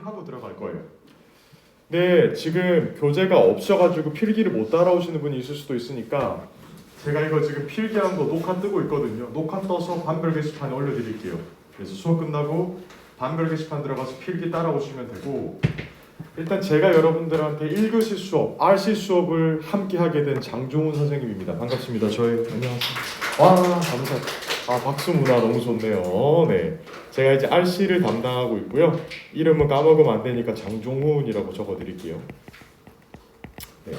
하고 들어갈 거예요. 네, 지금 교재가 없어가지고 필기를 못 따라오시는 분이 있을 수도 있으니까 제가 이거 지금 필기한 거 녹화 뜨고 있거든요. 녹화 떠서 반별 게시판에 올려드릴게요. 그래서 수업 끝나고 반별 게시판 들어가서 필기 따라오시면 되고, 일단 제가 여러분들한테 1교시 수업, RC 수업을 함께 하게 된 장종훈 선생님입니다. 반갑습니다. 안녕하세요. 와, 감사합니다. 아, 박수 문화 너무 좋네요. 네, 제가 이제 RC를 담당하고 있고요. 이름은 까먹으면 안 되니까 장종훈이라고 적어드릴게요. 네.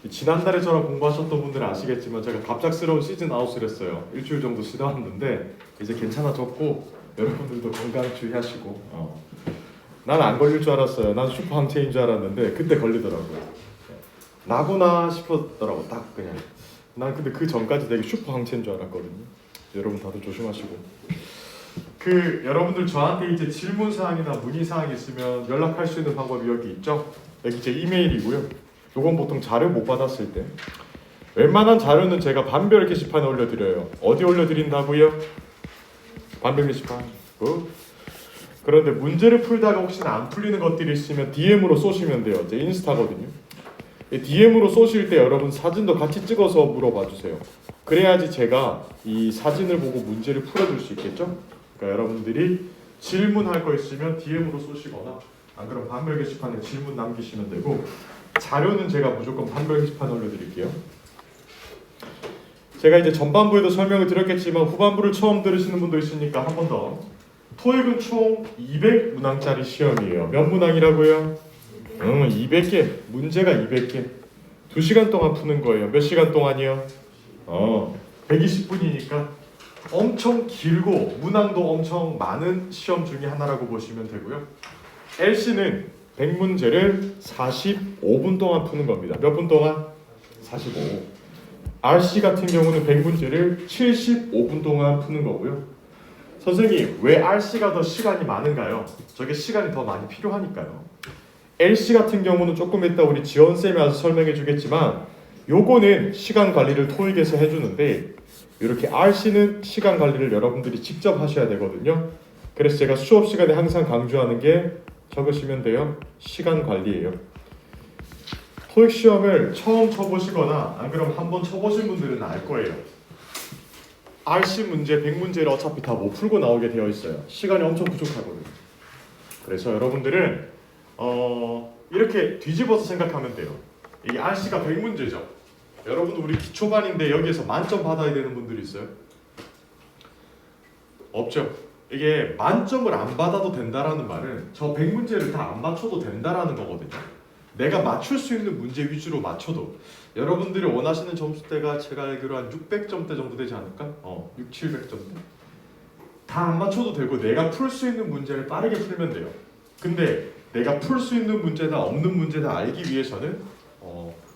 지난달에 저랑 공부하셨던 분들은 아시겠지만 제가 갑작스러운 시즌 아웃을 했어요. 일주일 정도 쉬다 왔는데 이제 괜찮아졌고 여러분들도 건강 주의하시고 난 안 걸릴 줄 알았어요. 난 슈퍼 항체인 줄 알았는데 그때 걸리더라고요. 나구나 싶었더라고. 딱 그냥 난 근데 그 전까지 되게 슈퍼 항체인 줄 알았거든요. 여러분 다들 조심하시고, 여러분들 저한테 이제 질문 사항이나 문의 사항 있으면 연락할 수 있는 방법이 여기 있죠. 여기 제 이메일이고요. 요건 보통 자료 못 받았을 때, 웬만한 자료는 제가 반별 게시판에 올려드려요. 어디 올려드린다고요? 반별 게시판. 그런데 문제를 풀다가 혹시나 안 풀리는 것들이 있으면 DM으로 쏘시면 돼요. 제 인스타거든요. DM으로 쏘실 때 여러분 사진도 같이 찍어서 물어봐 주세요. 그래야지 제가 이 사진을 보고 문제를 풀어줄 수 있겠죠? 그러니까 여러분들이 질문할 거 있으면 DM으로 쏘시거나, 안 그럼 반별 게시판에 질문 남기시면 되고, 자료는 제가 무조건 반별 게시판에 올려드릴게요. 제가 이제 전반부에도 설명을 드렸겠지만 후반부를 처음 들으시는 분도 있으니까 한 번 더. 토익은 총 200문항짜리 시험이에요. 몇 문항이라고요? 200개. 문제가 200개. 2시간 동안 푸는 거예요. 몇 시간 동안이요? 120분이니까 엄청 길고 문항도 엄청 많은 시험 중에 하나라고 보시면 되고요. LC는 100문제를 45분 동안 푸는 겁니다. 몇 분 동안? 45. RC 같은 경우는 100문제를 75분 동안 푸는 거고요. 선생님, 왜 RC가 더 시간이 많은가요? 저게 시간이 더 많이 필요하니까요. LC 같은 경우는 조금 이따 우리 지원쌤이 와서 설명해 주겠지만 요거는 시간 관리를 토익에서 해주는데, 이렇게 RC는 시간 관리를 여러분들이 직접 하셔야 되거든요. 그래서 제가 수업 시간에 항상 강조하는 게 적으시면 돼요. 시간 관리예요. 토익 시험을 처음 쳐보시거나 안 그럼 한번 쳐보신 분들은 알 거예요. RC 문제 100문제를 어차피 다 못 풀고 나오게 되어 있어요. 시간이 엄청 부족하거든요. 그래서 여러분들은 이렇게 뒤집어서 생각하면 돼요. 이 RC가 100문제죠. 여러분 우리 기초반인데 여기에서 만점 받아야 되는 분들이 있어요? 없죠. 이게 만점을 안 받아도 된다라는 말은 저 100문제를 다 안 맞춰도 된다라는 거거든요. 내가 맞출 수 있는 문제 위주로 맞춰도 여러분들이 원하시는 점수대가 제가 알기로 한 600점대 정도 되지 않을까? 6, 700점대. 다 안 맞춰도 되고 내가 풀 수 있는 문제를 빠르게 풀면 돼요. 근데 내가 풀 수 있는 문제다 없는 문제다 알기 위해서는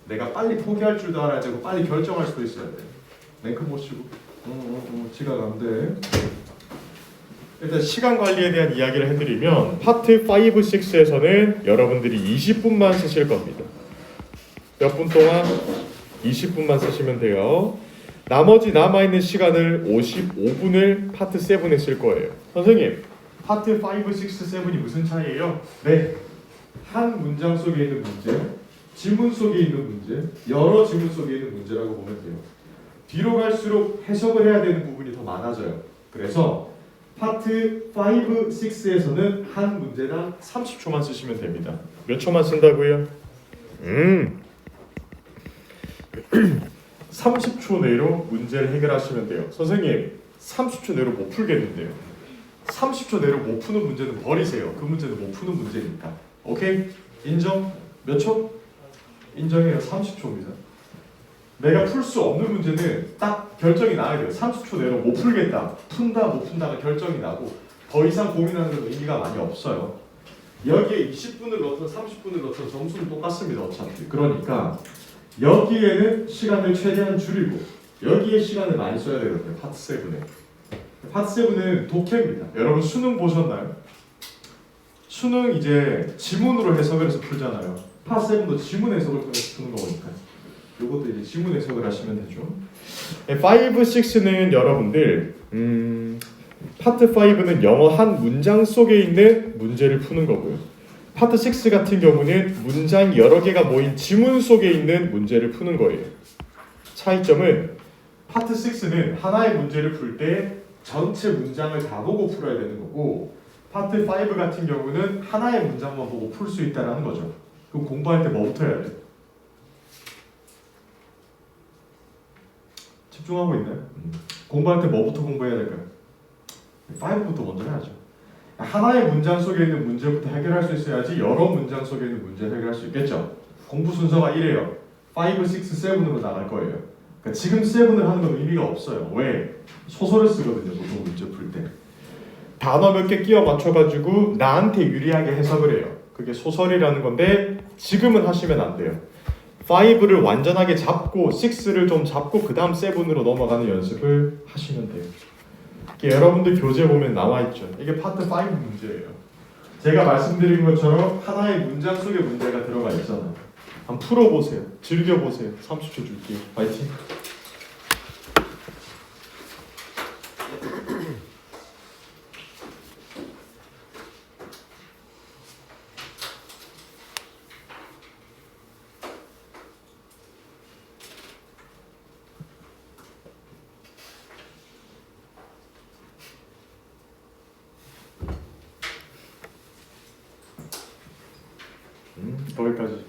내가 빨리 포기할 줄도 알아야 되고 빨리 결정할 수도 있어야 돼요. 랭크 못 치고 지각 안 돼. 일단 시간 관리에 대한 이야기를 해드리면 파트 5, 6에서는 여러분들이 20분만 쓰실 겁니다. 몇 분 동안? 20분만 쓰시면 돼요. 나머지 남아있는 시간을 55분을 파트 7에 쓸 거예요. 선생님, 파트 5, 6, 7이 무슨 차이예요? 네, 한 문장 속에 있는 문제, 지문 속에 있는 문제, 여러 지문 속에 있는 문제라고 보면 돼요. 뒤로 갈수록 해석을 해야 되는 부분이 더 많아져요. 그래서 파트 5, 6에서는 한 문제당 30초만 쓰시면 됩니다. 몇 초만 쓴다고요? 30초 내로 문제를 해결하시면 돼요. 선생님, 30초 내로 못 풀겠는데요. 30초 내로 못 푸는 문제는 버리세요. 그 문제는 못 푸는 문제니까. 오케이? 인정? 몇 초? 인정해요. 30초입니다. 내가 풀 수 없는 문제는 딱 결정이 나야 돼요. 30초 내로 못 풀겠다, 푼다, 못 푼다가 결정이 나고 더 이상 고민하는 건 의미가 많이 없어요. 여기에 20분을 넣든 30분을 넣든 점수는 똑같습니다. 어차피. 그러니까 여기에는 시간을 최대한 줄이고 여기에 시간을 많이 써야 되거든요. 파트 7에. 파트 7은 독해입니다. 여러분 수능 보셨나요? 수능 이제 지문으로 해석을 해서 풀잖아요. 파트 7도 지문 해석을 통해서 푸는 거니까요. 요것도 이제 지문 해석을 하시면 되죠. 5, 6는 여러분들 파트 5는 영어 한 문장 속에 있는 문제를 푸는 거고요. 파트 6 같은 경우는 문장 여러 개가 모인 지문 속에 있는 문제를 푸는 거예요. 차이점은 파트 6는 하나의 문제를 풀 때 전체 문장을 다 보고 풀어야 되는 거고, 파트 5 같은 경우는 하나의 문장만 보고 풀 수 있다는 거죠. 그럼 공부할 때 뭐부터 해야 돼? 집중하고 있나요? 공부할 때 뭐부터 공부해야 될까요? 5부터 먼저 해야죠. 하나의 문장 속에 있는 문제부터 해결할 수 있어야지 여러 문장 속에 있는 문제를 해결할 수 있겠죠. 공부 순서가 이래요. 5, 6, 7으로 나갈 거예요. 그러니까 지금 7을 하는 건 의미가 없어요. 왜? 소설을 쓰거든요. 보통 문제 풀 때. 단어 몇 개 끼워 맞춰가지고 나한테 유리하게 해석을 해요. 그게 소설이라는 건데 지금은 하시면 안 돼요. 5를 완전하게 잡고 6를 좀 잡고 그 다음 7으로 넘어가는 연습을 하시면 돼요. 여러분들 교재 보면 나와있죠. 이게 파트 5 문제예요. 제가 말씀드린 것처럼 하나의 문장 속에 문제가 들어가 있잖아요. 한번 풀어보세요. 즐겨보세요. 30초 줄게요. 파이팅! 거기까지.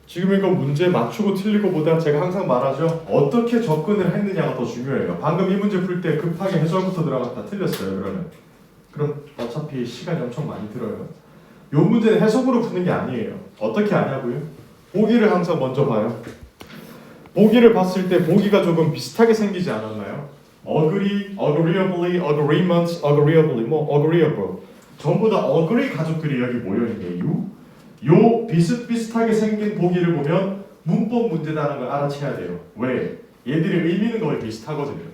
지금 이거 문제 맞추고 틀리고보다 제가 항상 말하죠. 어떻게 접근을 했느냐가 더 중요해요. 방금 이 문제 풀 때 급하게 해설부터 들어갔다 틀렸어요. 그럼 어차피 시간이 엄청 많이 들어요. 이 문제는 해석으로 푸는 게 아니에요. 어떻게 아냐고요? 보기를 항상 먼저 봐요. 보기를 봤을 때 보기가 조금 비슷하게 생기지 않았나요? agree, agreeably, agreement, agreeably, agreeable. 전부 다 agree 가족들이 여기 모여있네요. 요 비슷비슷하게 생긴 보기를 보면 문법 문제다라는 걸 알아채야 돼요. 왜? 얘들의 의미는 거의 비슷하거든요.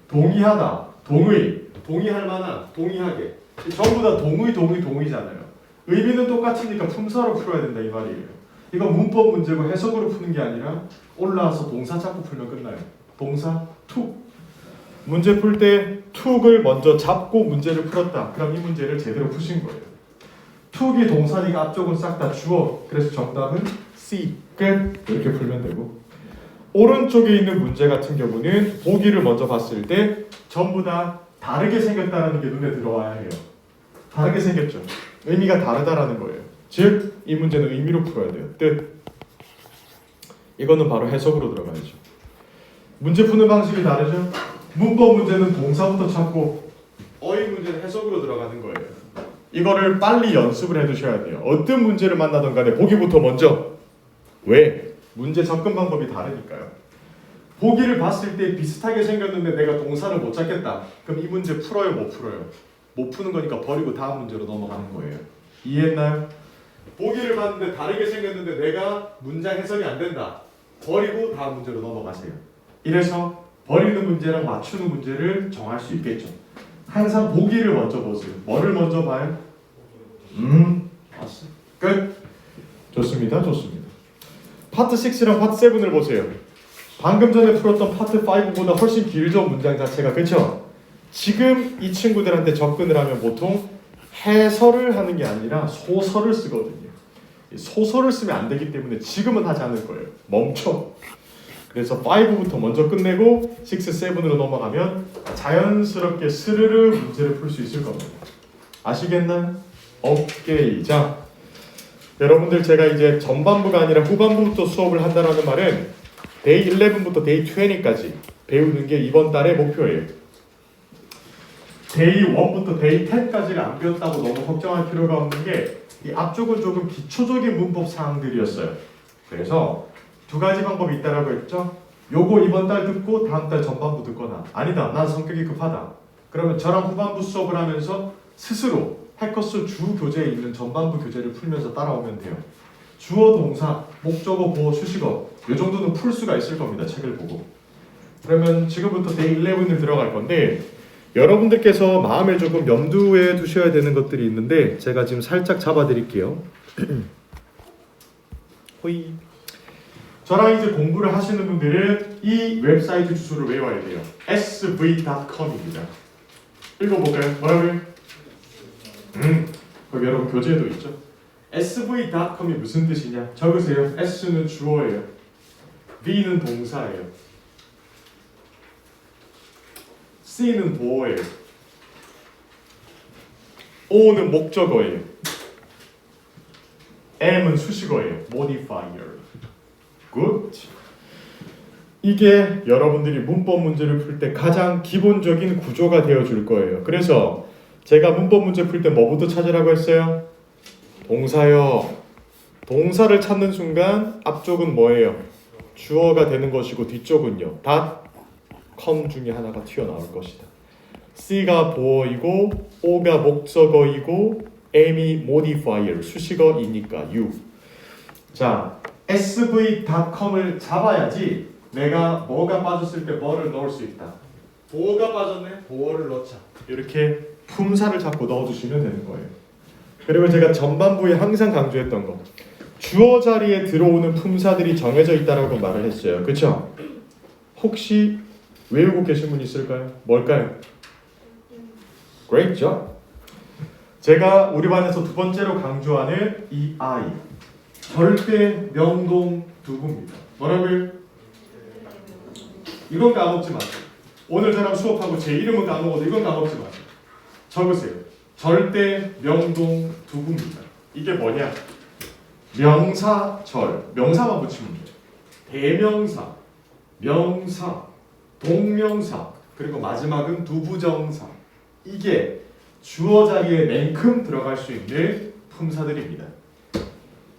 동의하다, 동의, 동의할 만한, 동의하게. 전부 다 동의잖아요. 의미는 똑같으니까 품사로 풀어야 된다 이 말이에요. 이건 문법 문제고 해석으로 푸는 게 아니라 올라와서 동사 잡고 풀면 끝나요. 동사, 툭. 문제 풀 때 툭을 먼저 잡고 문제를 풀었다. 그럼 이 문제를 제대로 푸신 거예요. 툭이 동사니까 앞쪽은 싹 다 주어. 그래서 정답은 C. 끝. 이렇게 풀면 되고, 오른쪽에 있는 문제 같은 경우는 보기를 먼저 봤을 때 전부 다 다르게 생겼다는 게 눈에 들어와야 해요. 다르게 생겼죠. 의미가 다르다라는 거예요. 즉, 이 문제는 의미로 풀어야 돼요. 뜻. 이거는 바로 해석으로 들어가야죠. 문제 푸는 방식이 다르죠. 문법 문제는 동사부터 찾고 어휘 문제는 해석으로 들어가는 거예요. 이거를 빨리 연습을 해두셔야 돼요. 어떤 문제를 만나든 간에 보기부터 먼저. 왜? 문제 접근 방법이 다르니까요. 보기를 봤을 때 비슷하게 생겼는데 내가 동사를 못 찾겠다. 그럼 이 문제 풀어요? 못 풀어요? 못 푸는 거니까 버리고 다음 문제로 넘어가는 거예요. 이해했나요? 보기를 봤는데 다르게 생겼는데 내가 문장 해석이 안 된다. 버리고 다음 문제로 넘어가세요. 이래서 버리는 문제랑 맞추는 문제를 정할 수 있겠죠. 항상 보기를 먼저 보세요. 뭐를 먼저 봐요? 봤어. 끝. 좋습니다. 좋습니다. 파트 6랑 파트 7을 보세요. 방금 전에 풀었던 파트 5보다 훨씬 길죠, 문장 자체가. 그렇죠? 지금 이 친구들한테 접근을 하면 보통 해설을 하는 게 아니라 소설을 쓰거든요. 소설을 쓰면 안 되기 때문에 지금은 하지 않을 거예요. 멈춰. 그래서 5부터 먼저 끝내고 6, 7으로 넘어가면 자연스럽게 스르르 문제를 풀 수 있을 겁니다. 아시겠나요? 오케이. 자, 여러분들 제가 이제 전반부가 아니라 후반부부터 수업을 한다는 말은 데이 11부터 데이 20까지 배우는 게 이번 달의 목표예요. 데이 1부터 데이 10까지를 안 배웠다고 너무 걱정할 필요가 없는 게 이 앞쪽은 조금 기초적인 문법 사항들이었어요. 그래서 두 가지 방법이 있다라고 했죠. 요거 이번 달 듣고 다음 달 전반부 듣거나, 아니다, 난 성격이 급하다. 그러면 저랑 후반부 수업을 하면서 스스로 해커스 주 교재에 있는 전반부 교재를 풀면서 따라오면 돼요. 주어, 동사, 목적어, 보어, 수식어 요 정도는 풀 수가 있을 겁니다. 책을 보고. 그러면 지금부터 데이 11을 들어갈 건데, 여러분들께서 마음에 조금 염두에 두셔야 되는 것들이 있는데 제가 지금 살짝 잡아드릴게요. 호이. 저랑 이제 공부를 하시는 분들은 이 웹사이트 주소를 외워야 돼요. sv.com입니다. 읽어볼까요? 뭐라고요? 거기 여러분 교재도 있죠. sv.com이 무슨 뜻이냐? 적으세요. s는 주어예요. v는 동사예요. c는 보어예요. o는 목적어예요. m은 수식어예요. modifier. good. 이게 여러분들이 문법 문제를 풀 때 가장 기본적인 구조가 되어줄 거예요. 그래서 제가 문법 문제 풀 때 뭐부터 찾으라고 했어요? 동사요. 동사를 찾는 순간 앞쪽은 뭐예요? 주어가 되는 것이고 뒤쪽은요. com 중에 하나가 튀어나올 것이다. C가 보어이고 O가 목적어이고 M이 modifier, 수식어이니까 U. 자, sv.com을 잡아야지 내가 뭐가 빠졌을 때 뭐를 넣을 수 있다. 보어가 빠졌네. 보어를 넣자. 이렇게 품사를 자꾸 넣어주시면 되는 거예요. 그리고 제가 전반부에 항상 강조했던 거, 주어 자리에 들어오는 품사들이 정해져 있다라고 말을 했어요. 그렇죠? 혹시 외우고 계신 분 있을까요? 뭘까요? Great job. 제가 우리 반에서 두 번째로 강조하는 이 I, 절대 명동 두부입니다. 뭐라고요? 이건 까먹지 마세요. 오늘 저랑 수업하고 제 이름은 까먹어도 이건 까먹지 마세요. 적으세요. 절대 명동 두부입니다. 이게 뭐냐? 명사절, 명사만 붙이면 돼요. 대명사, 명사, 동명사, 그리고 마지막은 두부정사. 이게 주어 자리에 맨큼 들어갈 수 있는 품사들입니다.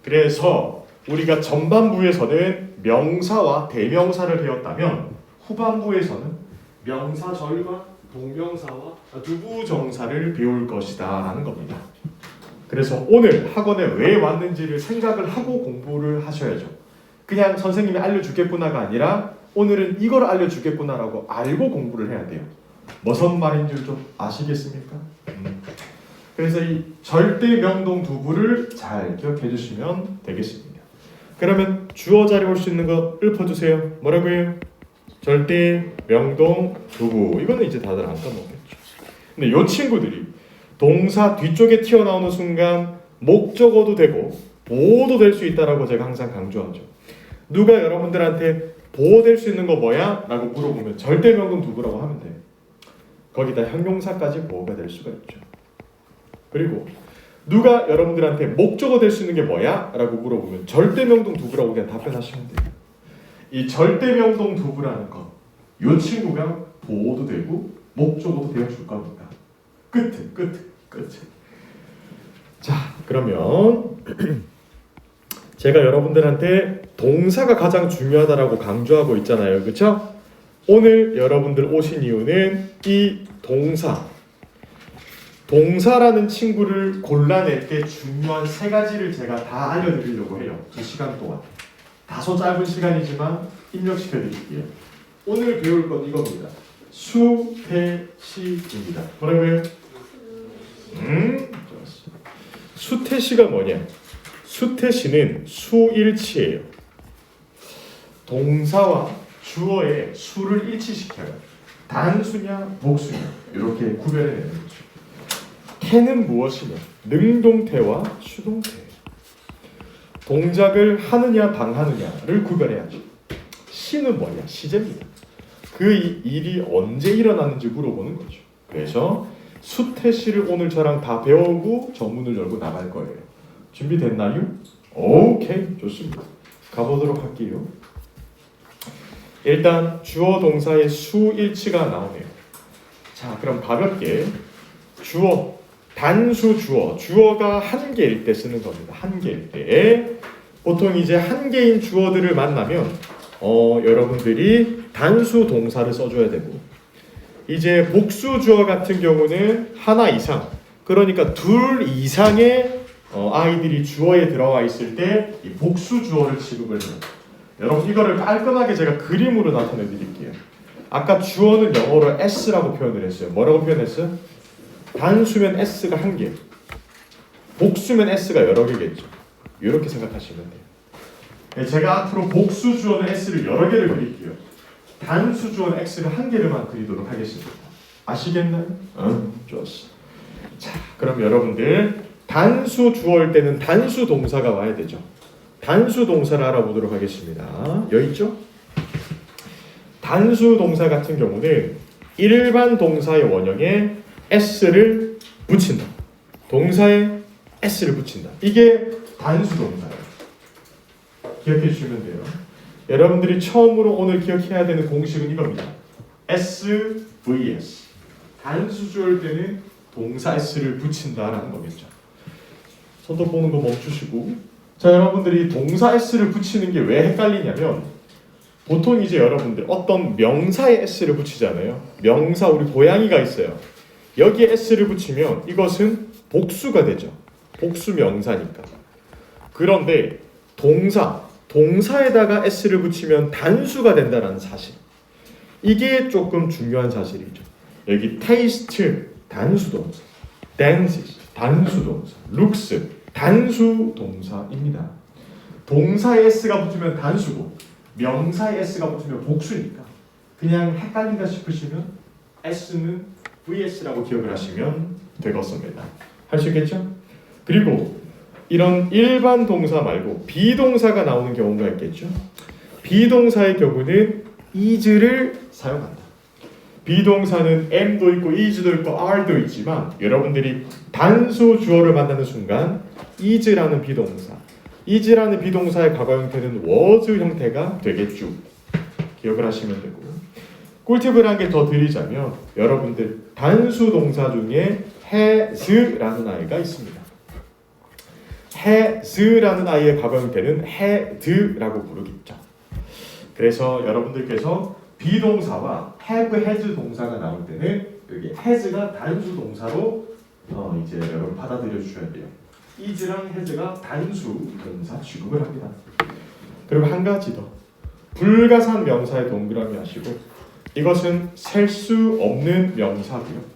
그래서 우리가 전반부에서는 명사와 대명사를 배웠다면 후반부에서는 명사절과 동명사와 두부정사를 배울 것이다 라는 겁니다. 그래서 오늘 학원에 왜 왔는지를 생각을 하고 공부를 하셔야죠. 그냥 선생님이 알려주겠구나가 아니라 오늘은 이걸 알려주겠구나라고 알고 공부를 해야 돼요. 무슨 말인 줄 좀 아시겠습니까? 그래서 이 절대 명동 두부를 잘 기억해 주시면 되겠습니다. 그러면 주어 자리 올 수 있는 거 읊어주세요. 뭐라고요? 절대 명동 두부. 이거는 이제 다들 안 까먹겠죠. 근데 이 친구들이 동사 뒤쪽에 튀어나오는 순간 목적어도 되고 보어도 될 수 있다라고 제가 항상 강조하죠. 누가 여러분들한테 보어될 수 있는 거 뭐야? 라고 물어보면 절대 명동 두부라고 하면 돼요. 거기다 형용사까지 보어가 될 수가 있죠. 그리고 누가 여러분들한테 목적어 될 수 있는 게 뭐야? 라고 물어보면 절대 명동 두부라고 그냥 답변하시면 돼요. 이 절대 명동 두부라는 거, 이 친구가 보어도 되고 목적어도 되어줄 겁니다. 끝. 자, 그러면 제가 여러분들한테 동사가 가장 중요하다라고 강조하고 있잖아요. 그렇죠? 오늘 여러분들 오신 이유는 이 동사라는 친구를 골라낼 때 중요한 세 가지를 제가 다 알려드리려고 해요. 2시간 동안. 다소 짧은 시간이지만 입력시켜 드릴게요. 오늘 배울 건 이겁니다. 수태시입니다. 뭐라고요? 좋았어. 수태시가 뭐냐? 수태시는 수일치예요. 동사와 주어의 수를 일치시켜요. 단수냐 복수냐 이렇게 구별해내는 거죠. 태는 무엇이냐? 능동태와 수동태. 동작을 하느냐 당하느냐를 구별해야죠. 시는 뭐냐? 시제입니다. 그 일이 언제 일어나는지 물어보는 거죠. 그래서 수태시를 오늘 저랑 다 배우고 전문을 열고 나갈 거예요. 준비됐나요? 오케이, 좋습니다. 가보도록 할게요. 일단 주어 동사의 수일치가 나오네요. 자, 그럼 가볍게 주어, 단수 주어가 한 개일 때 쓰는 겁니다. 한 개일 때 보통 이제 한 개인 주어들을 만나면 여러분들이 단수 동사를 써줘야 되고, 이제 복수 주어 같은 경우는 하나 이상, 그러니까 둘 이상의 아이들이 주어에 들어와 있을 때 이 복수 주어를 취급을 해요. 여러분 이거를 깔끔하게 제가 그림으로 나타내 드릴게요. 아까 주어는 영어로 S라고 표현을 했어요. 뭐라고 표현했어요? 단수면 S가 한 개, 복수면 S가 여러 개겠죠. 이렇게 생각하시면 돼요. 제가 앞으로 복수 주어는 S를 여러 개를 그릴게요. 단수 주어는 X를 한 개를만 그리도록 하겠습니다. 아시겠나요? 좋았어. 자, 그럼 여러분들 단수 주어일 때는 단수 동사가 와야 되죠. 단수 동사를 알아보도록 하겠습니다. 여기 있죠? 단수 동사 같은 경우는 일반 동사의 원형에 s를 붙인다. 동사에 s를 붙인다. 이게 단수 동사예요. 기억해 주시면 돼요. 여러분들이 처음으로 오늘 기억해야 되는 공식은 이겁니다. S vs 단수 주어일 때는 동사 s를 붙인다라는 거겠죠. 손톱 보는 거 멈추시고, 자 여러분들이 동사 s를 붙이는 게 왜 헷갈리냐면 보통 이제 여러분들 어떤 명사에 s를 붙이잖아요. 명사 우리 고양이가 있어요. 여기에 s를 붙이면 이것은 복수가 되죠. 복수 명사니까. 그런데 동사에다가 s를 붙이면 단수가 된다는 사실. 이게 조금 중요한 사실이죠. 여기 taste 단수 동사, dances 단수 동사, looks 단수 동사입니다. 동사에 s가 붙으면 단수고 명사에 s가 붙으면 복수니까 그냥 헷갈린다 싶으시면 s는 vs라고 기억을 하시면 되겠습니다. 할 수 있겠죠? 그리고 이런 일반 동사 말고 비동사가 나오는 경우가 있겠죠. 비동사의 경우는 is를 사용한다. 비동사는 am도 있고 is도 있고 are도 있지만 여러분들이 단수 주어를 만나는 순간 is라는 비동사, is라는 비동사의 과거 형태는 was 형태가 되겠죠. 기억을 하시면 되고, 꿀팁을 한 개 더 드리자면 여러분들 단수 동사 중에 has라는 아이가 있습니다. has라는 아이의 과거 형태는 had라고 부르겠죠. 그래서 여러분들께서 비동사와 have, has 동사가 나올 때는 여기 has가 단수 동사로 이제 여러분 받아들여 주셔야 돼요. is랑 has가 단수 동사 취급을 합니다. 그리고 한 가지 더, 불가산 명사에 동그라미 하시고, 이것은 셀 수 없는 명사고요.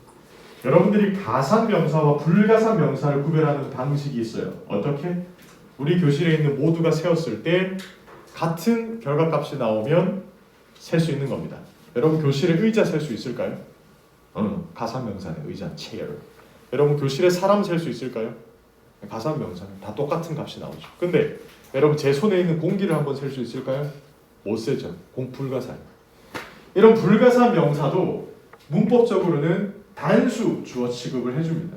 여러분들이 가산 명사와 불가산 명사를 구별하는 방식이 있어요. 어떻게? 우리 교실에 있는 모두가 세었을 때 같은 결과값이 나오면 셀 수 있는 겁니다. 여러분 교실에 의자 셀 수 있을까요? 가산 명사네. 의자, chair. 여러분 교실에 사람 셀 수 있을까요? 가산 명사는 다 똑같은 값이 나오죠. 근데 여러분 제 손에 있는 공기를 한번 셀 수 있을까요? 못 세죠. 불가산. 이런 불가산 명사도 문법적으로는 단수 주어 취급을 해줍니다.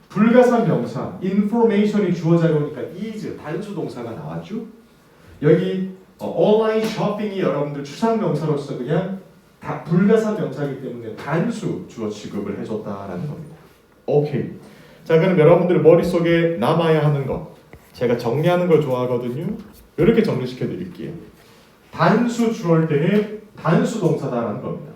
불가산 명사, information이 주어 자료니까 is 단수 동사가 나왔죠. 여기 온라인 쇼핑이 여러분들 추상 명사로서 그냥 다 불가산 명사이기 때문에 단수 주어 취급을 해줬다라는 겁니다. 오케이. 자 그럼 여러분들 머릿속에 남아야 하는 것, 제가 정리하는 걸 좋아하거든요. 이렇게 정리시켜 드릴게요. 단수 주어일 때는 단수 동사다라는 겁니다.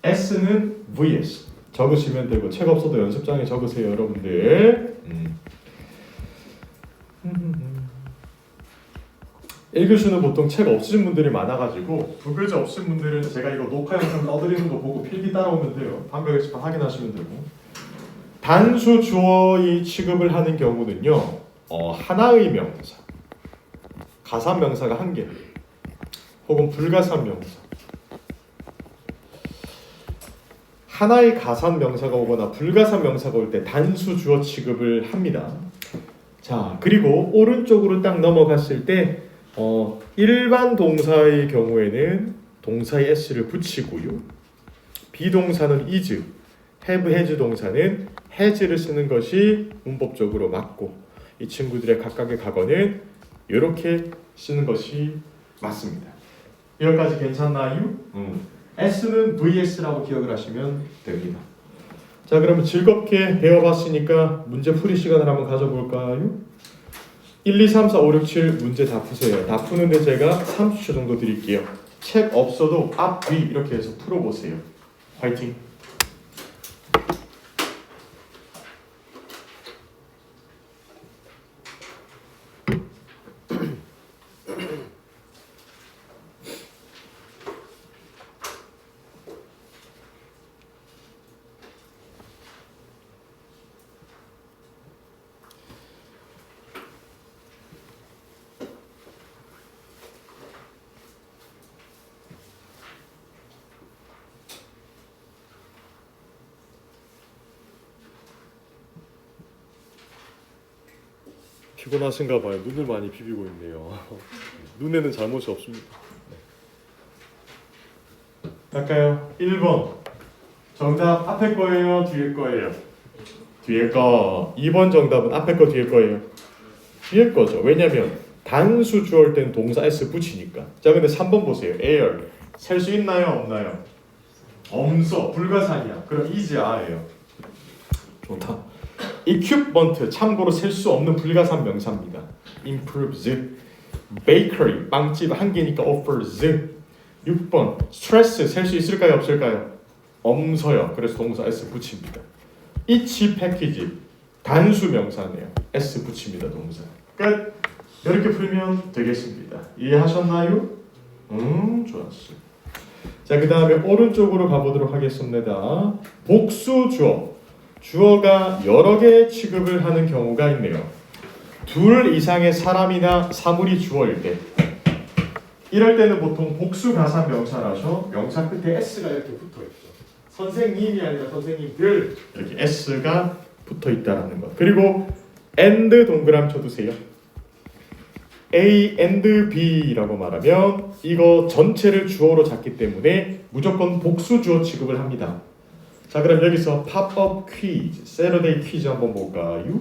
s는 vs 적으시면 되고, 책 없어도 연습장에 적으세요 여러분들. 1교시는 보통 책 없으신 분들이 많아가지고, 부교재 없으신 분들은 제가 이거 녹화 영상 떠드리는 거 보고 필기 따라오면 돼요. 방법 게시판 확인하시면 되고. 단수 주어의 취급을 하는 경우는요, 하나의 명사, 가산 명사가 한 개, 혹은 불가산 명사, 하나의 가산 명사가 오거나 불가산 명사가 올 때 단수 주어 취급을 합니다. 자 그리고 오른쪽으로 딱 넘어갔을 때 일반 동사의 경우에는 동사의 s를 붙이고요. 비동사는 is, have, has 동사는 has를 쓰는 것이 문법적으로 맞고, 이 친구들의 각각의 과거는 이렇게 쓰는 것이 맞습니다. 여기까지 괜찮나요? s는 vs라고 기억을 하시면 됩니다. 자 그러면 즐겁게 배워봤으니까 문제 풀이 시간을 한번 가져볼까요? 1, 2, 3, 4, 5, 6, 7 문제 다 푸세요. 다 푸는데 제가 30초 정도 드릴게요. 책 없어도 앞, 뒤 이렇게 해서 풀어보세요. 화이팅! 피곤하신가 봐요. 눈을 많이 비비고 있네요. 눈에는 잘못이 없습니다. 할까요? 1번 정답 앞에 거예요? 뒤에 거예요? 뒤에 거. 2번 정답은 앞에 거 뒤에 거예요? 뒤에 거죠. 왜냐면 단수 주어일 땐 동사 s 붙이니까. 자 근데 3번 보세요. air 셀 수 있나요? 없나요? 없어. 불가산이야. 그럼 is are예요. 좋다. equipment 참고로 셀 수 없는 불가산 명사입니다. improves bakery 빵집 한 개니까 offers. 6번 stress 셀 수 있을까요? 없을까요? 없어요. 그래서 동사 s 붙입니다. each package 단수 명사네요. s 붙입니다. 동사. 끝. 이렇게 풀면 되겠습니다. 이해하셨나요? 좋았어. 자, 그 다음에 오른쪽으로 가보도록 하겠습니다. 복수 주어. 주어가 여러 개 취급을 하는 경우가 있네요. 둘 이상의 사람이나 사물이 주어일 때. 이럴 때는 보통 복수 가사 명사라서 명사 끝에 s가 이렇게 붙어있죠. 선생님이 아니라 선생님들 이렇게 s가 붙어있다는 것. 그리고 and 동그라미 쳐두세요. A and B라고 말하면 이거 전체를 주어로 잡기 때문에 무조건 복수 주어 취급을 합니다. 자, 그럼 여기서 pop-up quiz, Saturday 퀴즈 한번 볼까요?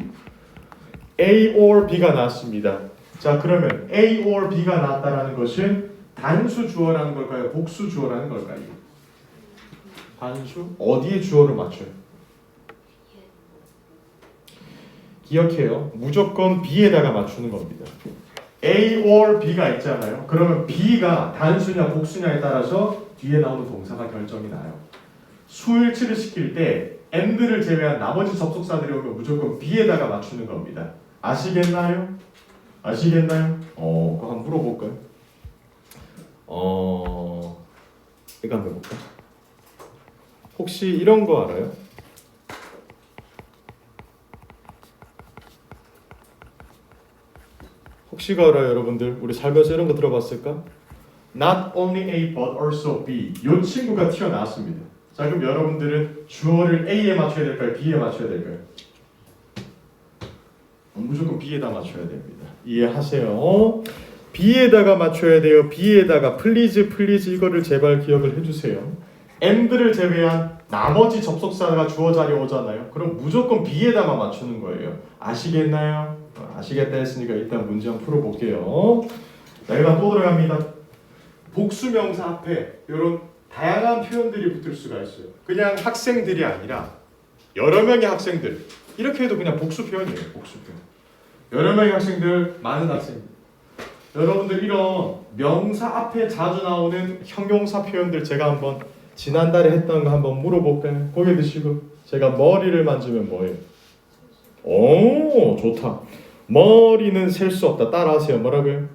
A or B가 나왔습니다. 자, 그러면 A or B가 나왔다라는 것은 단수 주어라는 걸까요? 복수 주어라는 걸까요? 단수? 어디에 주어를 맞춰요? 기억해요. 무조건 B에다가 맞추는 겁니다. A or B가 있잖아요. 그러면 B가 단수냐 복수냐에 따라서 뒤에 나오는 동사가 결정이 나요. 수일치를 시킬 때 and를 제외한 나머지 접속사들이 오면 무조건 B에다가 맞추는 겁니다. 아시겠나요? 아시겠나요? 그거 한번 물어볼까요? 이거 한번 해볼까? 혹시 이런 거 알아요? 혹시가 알아요, 여러분들? 우리 살면서 이런 거 들어봤을까? Not only A but also B. 이 친구가 튀어나왔습니다. 자, 그럼 여러분들은 주어를 A에 맞춰야 될까요? B에 맞춰야 될까요? 무조건 B에다 맞춰야 됩니다. 이해하세요? B에다가 맞춰야 돼요. B에다가 please 이거를 제발 기억을 해주세요. and를 제외한 나머지 접속사가 주어 자리에 오잖아요. 그럼 무조건 B에다가 맞추는 거예요. 아시겠나요? 아시겠다 했으니까 일단 문제 한번 풀어볼게요. 자, 일단 또 들어갑니다. 복수명사 앞에 이런 다양한 표현들이 붙을 수가 있어요. 그냥 학생들이 아니라 여러 명의 학생들. 이렇게 해도 그냥 복수 표현이에요. 복수 표현. 여러 명의 학생들, 많은 학생들. 여러분들 이런 명사 앞에 자주 나오는 형용사 표현들 제가 한번 지난달에 했던 거 한번 물어볼까요? 고개 드시고 제가 머리를 만지면 뭐예요? 오, 좋다. 머리는 셀 수 없다. 따라하세요. 뭐라고요?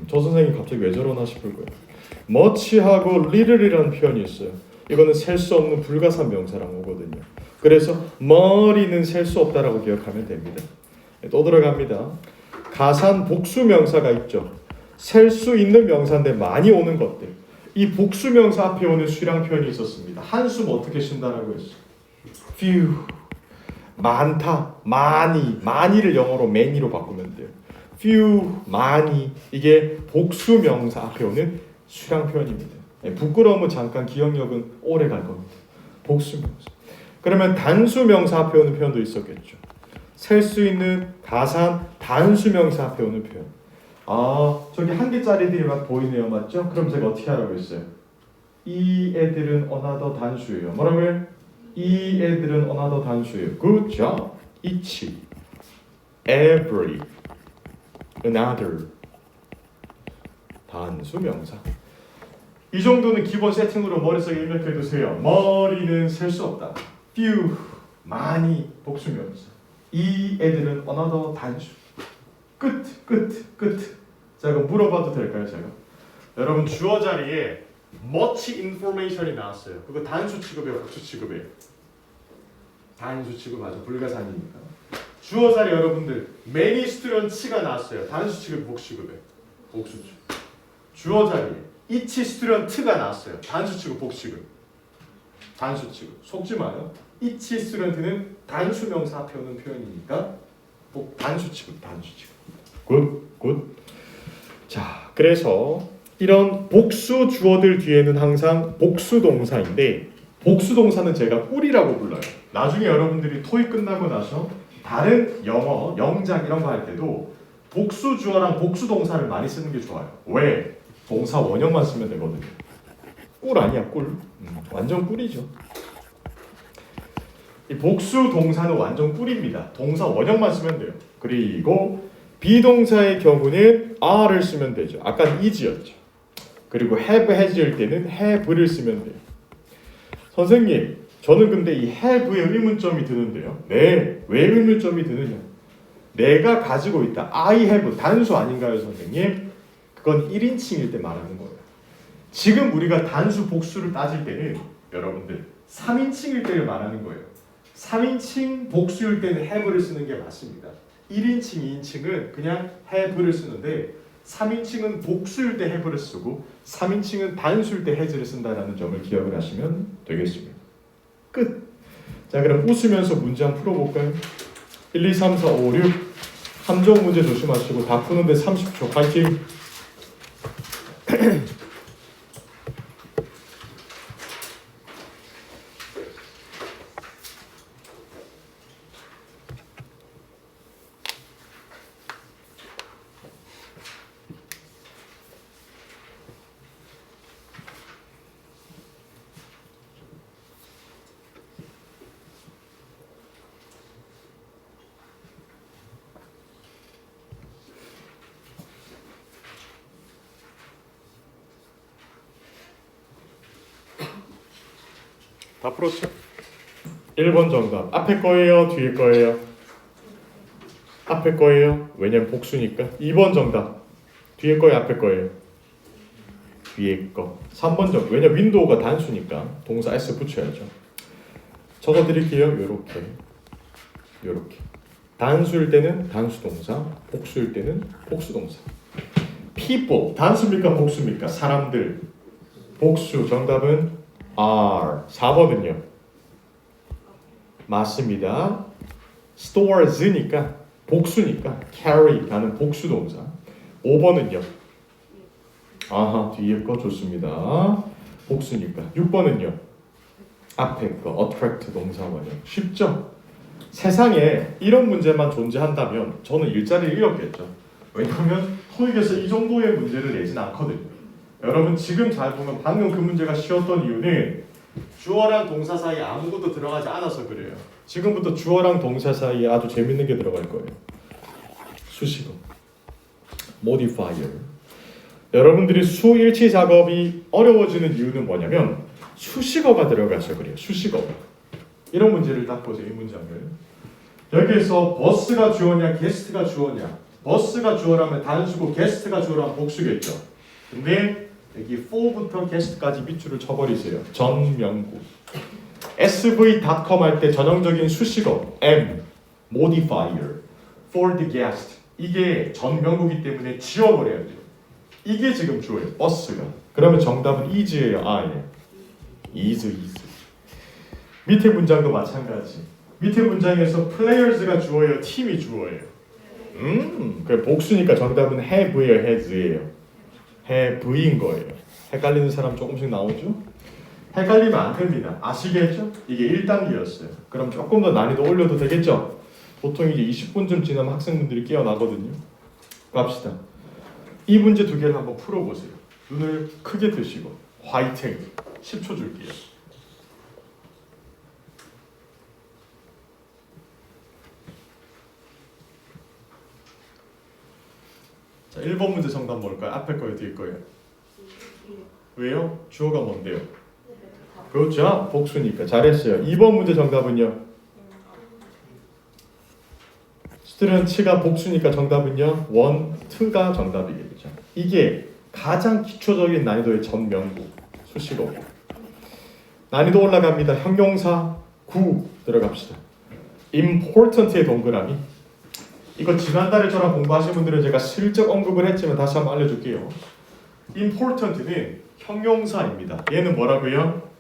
저 선생님 갑자기 왜 저러나 싶을 거예요. much하고 little이라는 표현이 있어요. 이거는 셀 수 없는 불가산 명사랑 오거든요. 그래서 머리는 셀 수 없다라고 기억하면 됩니다. 또 들어갑니다. 가산 복수 명사가 있죠. 셀 수 있는 명사인데 많이 오는 것들. 이 복수 명사 앞에 오는 수량 표현이 있었습니다. 한숨 어떻게 쉰다라고 했어요? few. 많다, 많이를 영어로 many로 바꾸면 돼요. few, 많이. 이게 복수 명사 앞에 오는 수량 표현입니다. 부끄러움은 잠깐, 기억력은 오래 갈 겁니다. 복수 명사. 그러면 단수 명사 앞에 오는 표현도 있었겠죠. 셀 수 있는 가산 단수 명사 앞에 오는 표현. 저기 한 개짜리들이 막 보이네요. 맞죠? 그럼 제가 어떻게 하라고 했어요? 이 애들은 another 단수예요. 뭐라고요? 이 애들은 another 단수예요. Good job. each, every, another. 단수 명사. 이 정도는 기본 세팅으로 머릿속에 입력해 두세요. 머리는 셀 수 없다. few, 많이 복수 명사. 이 애들은 another 단수. 끝. 자, 그럼 물어봐도 될까요, 제가? 여러분 주어 자리에 much information이 나왔어요. 그거 단수 취급이에요, 복수 취급이에요? 단수 취급 맞아. 불가산이니까. 주어 자리 여러분들 many students가 나왔어요. 단수 취급, 복수 취급이에요? 복수 취급. 주어 자리에 each student가 나왔어요. 단수 취급, 복수 취급? 단수 취급. 속지 마요. each student는 단수 명사 앞에 오는 표현이니까 단수 취급. 굿, 굿. 자, 그래서 이런 복수 주어들 뒤에는 항상 복수 동사인데 복수 동사는 제가 꿀이라고 불러요. 나중에 여러분들이 토익 끝나고 나서 다른 영어, 영장 이런 거 할 때도 복수 주어랑 복수 동사를 많이 쓰는 게 좋아요. 왜? 동사 원형만 쓰면 되거든요. 꿀 아니야, 꿀. 완전 꿀이죠. 이 복수 동사는 완전 꿀입니다. 동사 원형만 쓰면 돼요. 그리고 비동사의 경우는 are를 쓰면 되죠. 아까 is였죠. 그리고 have, has일 때는 have를 쓰면 돼요. 선생님, 저는 근데 이 have에 의문점이 드는데요. 네, 왜 의문점이 드느냐? 내가 가지고 있다. I have 단수 아닌가요, 선생님? 그건 1인칭일 때 말하는 거예요. 지금 우리가 단수 복수를 따질 때는 여러분들 3인칭일 때를 말하는 거예요. 3인칭 복수일 때는 have를 쓰는 게 맞습니다. 1인칭, 2인칭은 그냥 have를 쓰는데 3인칭은 복수일 때 have를 쓰고 3인칭은 단수일 때 has를 쓴다는 점을 기억을 하시면 되겠습니다. 끝. 자, 그럼 웃으면서 문제 한번 풀어볼까요? 1, 2, 3, 4, 5, 6 함정 문제 조심하시고 다 푸는데 30초 파이팅! 다 풀었죠? 1번 정답. 앞에 거예요? 뒤에 거예요? 앞에 거예요. 왜냐면 복수니까. 2번 정답. 뒤에 거예요? 앞에 거예요? 뒤에 거. 3번 정답. 왜냐면 윈도우가 단수니까 동사 s 붙여야죠. 적어드릴게요. 요렇게. 단수일 때는 단수 동사, 복수일 때는 복수 동사. people. 단수입니까? 복수입니까? 사람들. 복수. 정답은 are. 4번은요? 맞습니다. stores니까 복수니까 carry 가는 복수 동사. 5번은요? 아하, 뒤에 거 좋습니다. 복수니까. 6번은요? 앞에 거 attract 동사 원형. 쉽죠? 세상에 이런 문제만 존재한다면 저는 일자리를 잃었겠죠. 왜냐하면 토익에서 이 정도의 문제를 내진 않거든요. 여러분 지금 잘 보면 방금 그 문제가 쉬웠던 이유는 주어랑 동사 사이에 아무것도 들어가지 않아서 그래요. 지금부터 주어랑 동사 사이에 아주 재밌는 게 들어갈 거예요. 수식어, modifier. 여러분들이 수일치 작업이 어려워지는 이유는 뭐냐면 수식어가 들어가서 그래요. 수식어. 이런 문제를 딱 보세요. 이 문장을. 여기에서 버스가 주어냐 게스트가 주어냐. 버스가 주어라면 단수고 게스트가 주어라면 복수겠죠. 근데 여기 for부터 게스트까지 밑줄을 쳐버리세요. 전명구. sv.com 할 때 전형적인 수식어 m, modifier, for the guest. 이게 전명구이기 때문에 지워버려야 돼요. 이게 지금 주어예요. 버스가. 그러면 정답은 is예요, a예요? is. 밑에 문장도 마찬가지. 밑에 문장에서 players가 주어예요, 팀이 주어예요? 그래 복수니까 정답은 have예요, has예요? have인 거예요. 헷갈리는 사람 조금씩 나오죠? 헷갈리면 안 됩니다. 아시겠죠? 이게 1단계였어요. 그럼 조금 더 난이도 올려도 되겠죠? 보통 이제 20분쯤 지나면 학생분들이 깨어나거든요. 갑시다. 이 문제 두 개를 한번 풀어보세요. 눈을 크게 뜨시고 화이팅! 10초 줄게요. 자, 1번 문제 정답 뭘까요? 앞에 거예요? 뒤에 거예요? 왜요? 주어가 뭔데요? 그렇죠. 복수니까. 잘했어요. 2번 문제 정답은요? 스튜던트가 복수니까 정답은요? 1, 2가 정답이겠죠. 이게 가장 기초적인 난이도의 전명구 수식어고. 난이도 올라갑니다. 형용사 9 들어갑시다. important의 동그라미. 이거 지난달에 저랑 공부하신 분들은 제가 슬쩍 언급을 했지만 다시 한번 알려줄게요. important는 형용사입니다. 얘는 뭐라고요?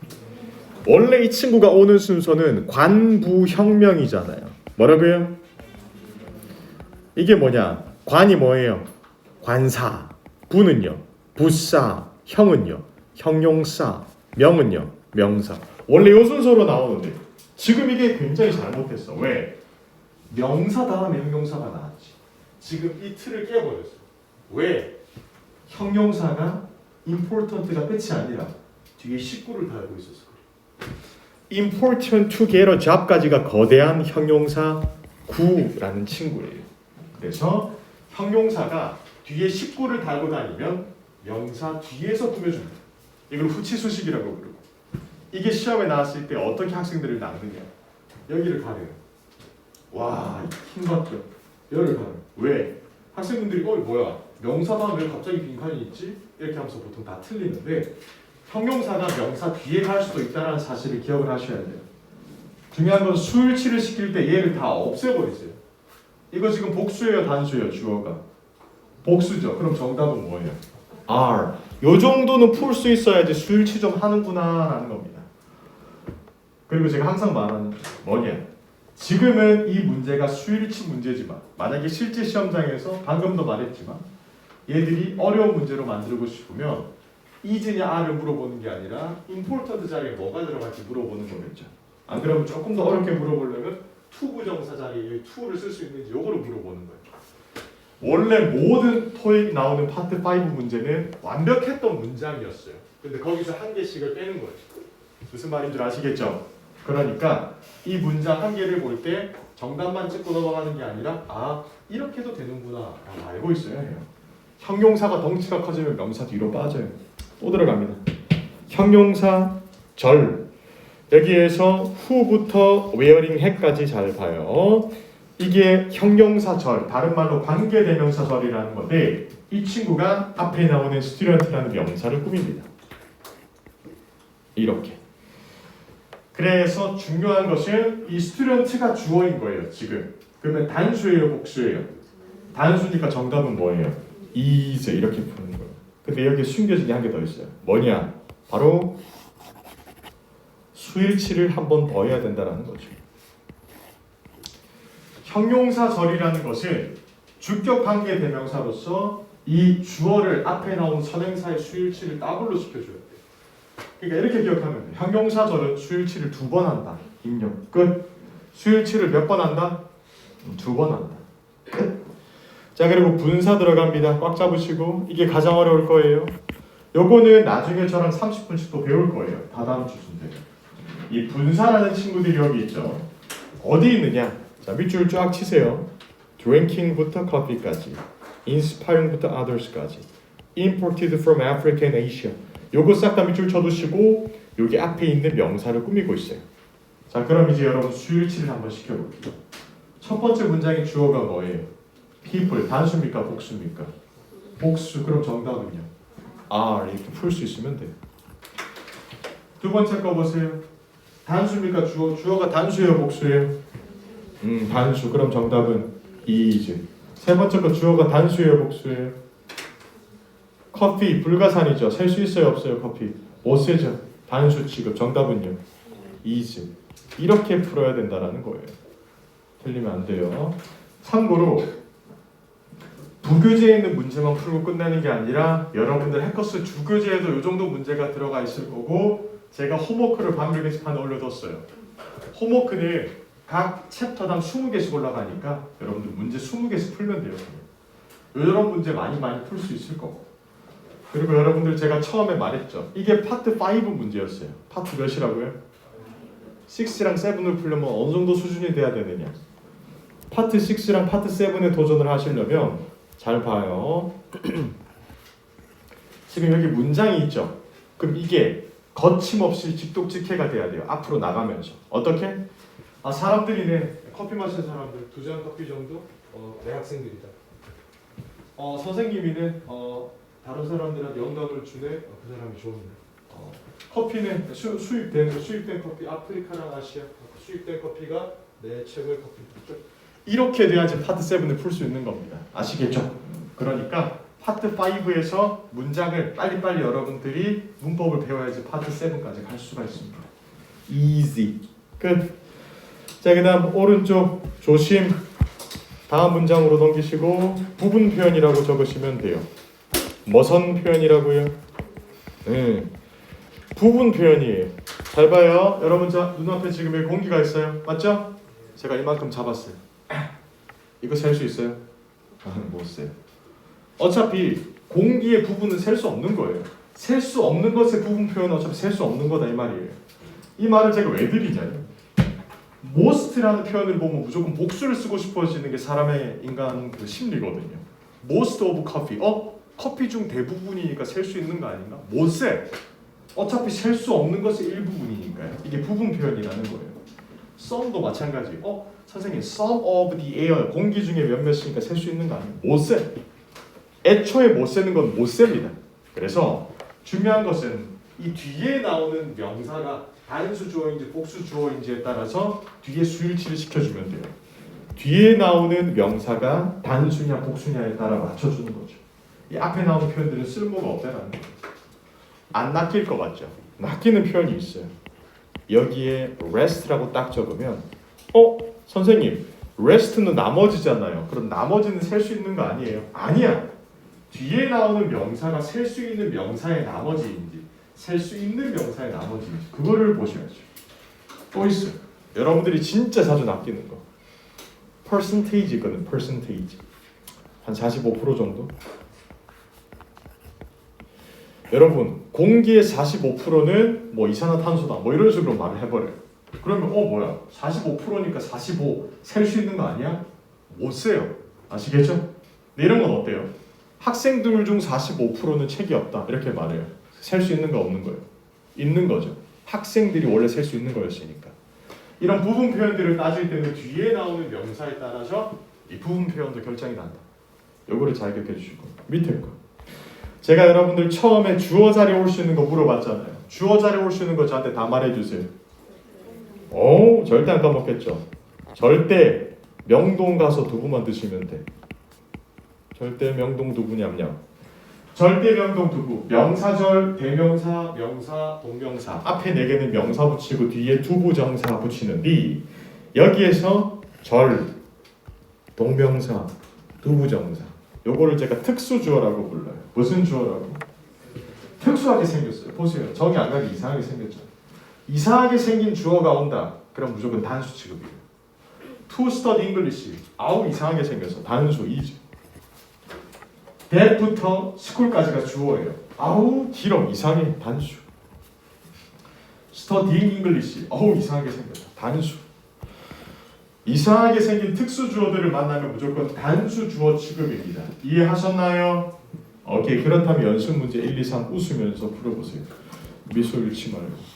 원래 이 친구가 오는 순서는 관부형명이잖아요. 뭐라고요? 이게 뭐냐? 관이 뭐예요? 관사. 부는요? 부사. 형은요? 형용사. 명은요? 명사. 원래 요 순서로 나오는데 지금 이게 굉장히 잘못했어. 왜? 명사 다음에 형용사가 나왔지. 지금 이 틀을 깨버렸어. 왜? 형용사가 important가 끝이 아니라 뒤에 식구를 달고 있었어. important to get a job까지가 거대한 형용사 구라는 친구예요. 그래서 형용사가 뒤에 식구를 달고 다니면 명사 뒤에서 꾸며줍니다. 이걸 후치수식이라고 부르고. 이게 시험에 나왔을 때 어떻게 학생들을 낳느냐. 여기를 가려요. 와, 힘받죠. 열을 가려. 왜? 학생분들이 뭐야? 명사 다음에 왜 갑자기 빈칸이 있지? 이렇게 하면서 보통 다 틀리는데 형용사가 명사 뒤에 갈 수도 있다는 사실을 기억을 하셔야 돼요. 중요한 건 수일치를 시킬 때 얘를 다 없애버리세요. 이거 지금 복수예요, 단수예요, 주어가? 복수죠. 그럼 정답은 뭐예요? R. 요 정도는 풀 수 있어야지 수일치 좀 하는구나 라는 겁니다. 그리고 제가 항상 말하는 뭐냐? 지금은 이 문제가 수일치 문제지만 만약에 실제 시험장에서 방금도 말했지만 얘들이 어려운 문제로 만들고 싶으면 is냐 are를 물어보는 게 아니라 important 자리에 뭐가 들어갈지 물어보는 거겠죠. 안 그러면 조금 더 어렵게 물어보려면 to 부정사 자리에 to를 쓸 수 있는지 요거를 물어보는 거예요. 원래 모든 토익 나오는 파트 5 문제는 완벽했던 문장이었어요. 근데 거기서 한 개씩을 빼는 거예요. 무슨 말인 줄 아시겠죠? 그러니까 이 문장 한 개를 볼 때 정답만 찍고 넘어가는 게 아니라 아 이렇게도 되는구나 라고 알고 있어야 해요. 형용사가 덩치가 커지면 명사 뒤로 빠져요. 또 들어갑니다. 형용사 절. 여기에서 who부터 wearing hat까지 잘 봐요. 이게 형용사 절, 다른 말로 관계대명사 절이라는 건데 이 친구가 앞에 나오는 student라는 명사를 꾸밉니다. 이렇게. 그래서 중요한 것은 이 student가 주어인 거예요. 지금. 그러면 단수예요, 복수예요? 단수니까 정답은 뭐예요? is 이렇게 푸는 거예요. 근데 여기 숨겨진 게 한 개 더 있어요. 뭐냐? 바로 수일치를 한 번 더 해야 된다는 거죠. 형용사절이라는 것은 주격 관계 대명사로서 이 주어를 앞에 나온 선행사의 수일치를 더블로 시켜줘야 돼요. 그러니까 이렇게 기억하면 돼요. 형용사절은 수일치를 2번 한다. 입력 끝. 수일치를 몇 번 한다? 2번 한다. 끝. 자, 그리고 분사 들어갑니다. 꽉 잡으시고 이게 가장 어려울 거예요. 요거는 나중에 저랑 30분씩 또 배울 거예요. 다 다음 주 순서에. 이 분사라는 친구들이 여기 있죠. 어디 있느냐? 자, 밑줄 쫙 치세요. drinking부터 coffee까지, inspiring부터 others까지, imported from Africa and Asia. 요거 싹 다 밑줄 쳐두시고 여기 앞에 있는 명사를 꾸미고 있어요. 자, 그럼 이제 여러분 수일치를 한번 시켜볼게요. 첫 번째 문장의 주어가 뭐예요? people, 단수입니까? 복수입니까? 복수. 그럼 정답은요? R. 이렇게 풀 수 있으면 돼요. 두 번째 거 보세요. 단수입니까? 주어가 단수예요? 복수예요? 단수. 그럼 정답은 is. 세 번째 거 주어가 단수예요? 복수예요? 커피. 불가산이죠. 셀 수 있어요? 없어요? 커피. 못 세죠. 단수 취급. 정답은요? is. 이렇게 풀어야 된다는 거예요. 틀리면 안 돼요. 참고로 부교재에 있는 문제만 풀고 끝내는 게 아니라 여러분들 해커스 주교재에도 이 정도 문제가 들어가 있을 거고 제가 홈워크를 방금 게시판에 올려뒀어요. 홈워크는 각 챕터당 20개씩 올라가니까 여러분들 문제 20개씩 풀면 돼요. 이런 문제 많이 풀 수 있을 거고. 그리고 여러분들 제가 처음에 말했죠. 이게 파트 5 문제였어요. 파트 몇이라고요? 6랑 7을 풀려면 어느 정도 수준이 돼야 되느냐. 파트 6랑 파트 7에 도전을 하시려면 잘 봐요. 지금 여기 문장이 있죠. 그럼 이게 거침없이 직독직해가 돼야 돼요. 앞으로 나가면서. 어떻게? 사람들이네. 커피 마시는 사람들 2잔 커피 정도? 내 학생들이다. 선생님이네. 다른 사람들한테 영감을 주네. 그 사람이 좋네. 커피는 수입된 커피. 아프리카랑 아시아 수입된 커피가 내 최고의 커피. 이렇게 돼야지 파트 7을 풀 수 있는 겁니다. 아시겠죠? 그러니까 파트 5에서 문장을 빨리빨리 여러분들이 문법을 배워야지 파트 7까지 갈 수가 있습니다. easy. 끝. 자, 그 다음 오른쪽 조심. 다음 문장으로 넘기시고 부분 표현이라고 적으시면 돼요. 뭐선 표현이라고요? 네. 부분 표현이에요. 잘 봐요. 여러분 자 눈앞에 지금 여기 공기가 있어요. 맞죠? 제가 이만큼 잡았어요. 이거 셀 수 있어요? 못 세요. 어차피 공기의 부분은 셀 수 없는 거예요. 셀 수 없는 것의 부분 표현은 어차피 셀 수 없는 거다 이 말이에요. 이 말을 제가 왜 드리냐면 most라는 표현을 보면 무조건 복수를 쓰고 싶어지는 게 사람의 인간 그 심리거든요. most of coffee. 커피 중 대부분이니까 셀 수 있는 거 아닌가? 못 세. 어차피 셀 수 없는 것의 일부분이니까요. 이게 부분 표현이라는 거예요. some도 마찬가지. 선생님, some of the air 공기 중에 몇몇이니까 셀 수 있는 거 아니에요? 못 세. 애초에 못 세는 건 못 셉니다. 그래서 중요한 것은 이 뒤에 나오는 명사가 단수 주어인지 복수 주어인지에 따라서 뒤에 수일치를 시켜주면 돼요. 뒤에 나오는 명사가 단수냐 복수냐에 따라 맞춰주는 거죠. 이 앞에 나오는 표현들은 쓸모가 없다는 거예요. 안 낚일 것 같죠? 낚이는 표현이 있어요. 여기에 rest라고 딱 적으면 선생님 rest는 나머지잖아요. 그럼 나머지는 셀 수 있는 거 아니에요? 아니야. 뒤에 나오는 명사가 셀 수 있는 명사의 나머지인지 셀 수 있는 명사의 나머지인지 그거를 보셔야죠. 또 있어요. 여러분들이 진짜 자주 낚이는 거 percentage 있거든. percentage 한 45% 정도. 여러분 공기의 45%는 뭐 이산화탄소다 뭐 이런 식으로 말을 해버려요. 그러면 뭐야 45%니까 45 셀 수 있는 거 아니야? 못 세요. 아시겠죠? 근데 이런 건 어때요? 학생들 중 45%는 책이 없다 이렇게 말해요. 셀 수 있는 거 없는 거예요? 있는 거죠. 학생들이 원래 셀 수 있는 거였으니까. 이런 부분 표현들을 따질 때는 뒤에 나오는 명사에 따라서 이 부분 표현도 결정이 난다. 요거를 잘 기억해 주시고 밑에 거. 제가 여러분들 처음에 주어 자리에 올 수 있는 거 물어봤잖아요. 주어 자리에 올 수 있는 거 저한테 다 말해 주세요. 절대 안 까먹겠죠. 절대 명동 가서 두부만 드시면 돼. 절대 명동 두부 냠냠. 절대 명동 두부. 명사절, 대명사, 명사, 동명사. 앞에 네 개는 명사 붙이고 뒤에 두부 정사 붙이는 디. 여기에서 절, 동명사, 두부 정사. 요거를 제가 특수주어라고 불러요. 무슨 주어라고? 특수하게 생겼어요. 보세요. 정이 안 가게 이상하게 생겼죠. 이상하게 생긴 주어가 온다. 그럼 무조건 단수 취급이에요. To study English. 이상하게 생겼어. 단수 is. that부터 school까지가 주어예요. 길어. 이상해. 단수. studying English. 이상하게 생겼다. 단수. 이상하게 생긴 특수 주어들을 만나면 무조건 단수 주어 취급입니다. 이해하셨나요? 오케이. 그렇다면 연습 문제 1, 2, 3 웃으면서 풀어보세요. 미소 잃지 말고.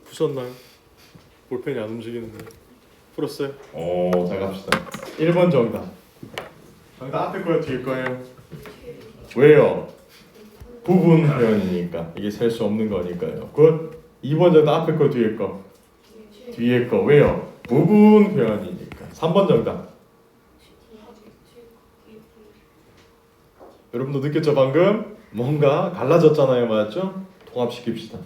푸셨나요? 볼펜이 안 움직이는데 풀었어요? 잘 갑시다. 1번 정답. 정답 앞에 거예요? 뒤에 거예요? 왜요? 부분 표현이니까 이게 셀 수 없는 거니까요. 굿. 2번 정답 앞에 거 뒤에 거? 뒤에 거. 왜요? 부분 표현이니까. 3번 정답. 여러분도 느꼈죠 방금? 뭔가 갈라졌잖아요. 맞죠? 통합시킵시다.